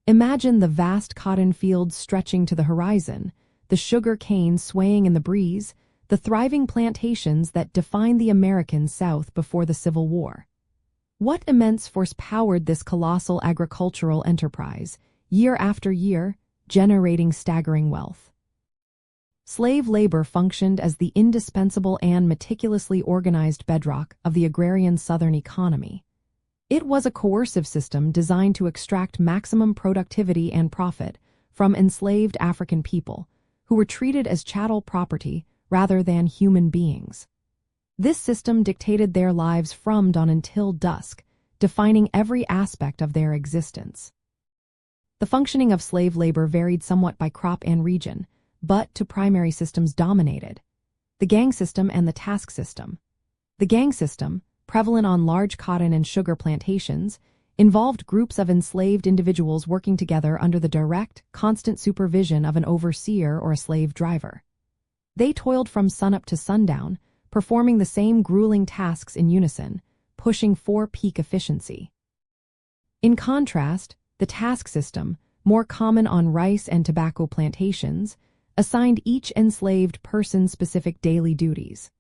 Imagine the vast cotton fields stretching to the horizon, the sugar cane swaying in the breeze, the thriving plantations that defined the American South before the Civil War. What immense force powered this colossal agricultural enterprise, year after year, generating staggering wealth? Slave labor functioned as the indispensable and meticulously organized bedrock of the agrarian Southern economy. It was a coercive system designed to extract maximum productivity and profit from enslaved African people, who were treated as chattel property rather than human beings. This system dictated their lives from dawn until dusk, defining every aspect of their existence. The functioning of slave labor varied somewhat by crop and region, but two primary systems dominated: the gang system and the task system. The gang system, prevalent on large cotton and sugar plantations, involved groups of enslaved individuals working together under the direct, constant supervision of an overseer or a slave driver. They toiled from sunup to sundown, performing the same grueling tasks in unison, pushing for peak efficiency. In contrast, the task system, more common on rice and tobacco plantations, assigned each enslaved person specific daily duties.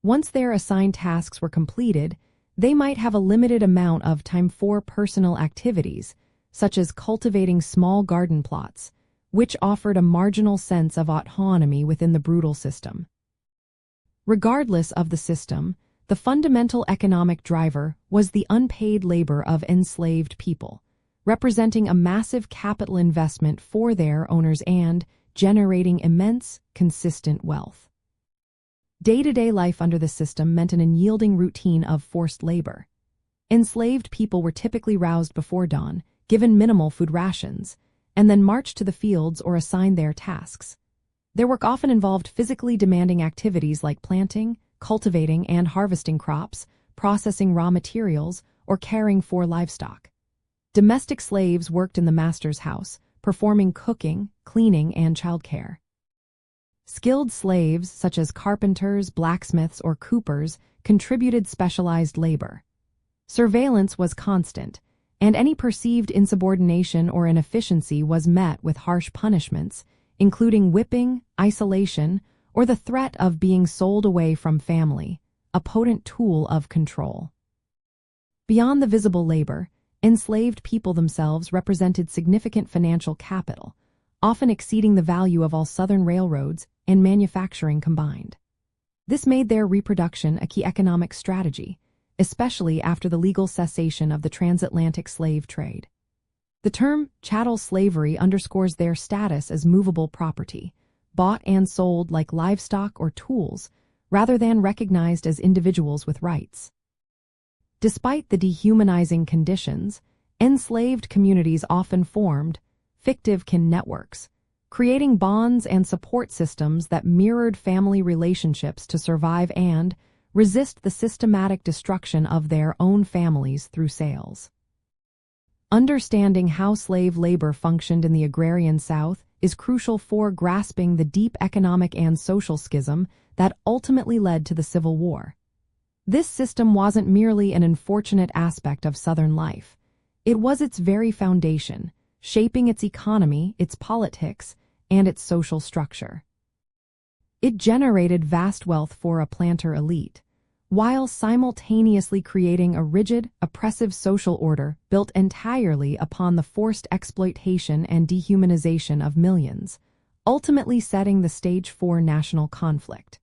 Once their assigned tasks were completed, they might have a limited amount of time for personal activities, such as cultivating small garden plots, which offered a marginal sense of autonomy within the brutal system. Regardless of the system, the fundamental economic driver was the unpaid labor of enslaved people, representing a massive capital investment for their owners and generating immense, consistent wealth. Day-to-day life under the system meant an unyielding routine of forced labor. Enslaved people were typically roused before dawn, given minimal food rations, and then marched to the fields or assigned their tasks. Their work often involved physically demanding activities like planting, cultivating and harvesting crops, processing raw materials, or caring for livestock. Domestic slaves worked in the master's house, performing cooking, cleaning, and childcare. Skilled slaves, such as carpenters, blacksmiths, or coopers, contributed specialized labor. Surveillance was constant, and any perceived insubordination or inefficiency was met with harsh punishments, including whipping, isolation, or the threat of being sold away from family, a potent tool of control. Beyond the visible labor, enslaved people themselves represented significant financial capital, often exceeding the value of all Southern railroads and manufacturing combined. This made their reproduction a key economic strategy, especially after the legal cessation of the transatlantic slave trade. The term chattel slavery underscores their status as movable property, bought and sold like livestock or tools, rather than recognized as individuals with rights. Despite the dehumanizing conditions, enslaved communities often formed fictive kin networks, creating bonds and support systems that mirrored family relationships to survive and resist the systematic destruction of their own families through sales. Understanding how slave labor functioned in the agrarian South is crucial for grasping the deep economic and social schism that ultimately led to the Civil War. This system wasn't merely an unfortunate aspect of Southern life. It was its very foundation, shaping its economy, its politics, and its social structure. It generated vast wealth for a planter elite, while simultaneously creating a rigid, oppressive social order built entirely upon the forced exploitation and dehumanization of millions, ultimately setting the stage for national conflict.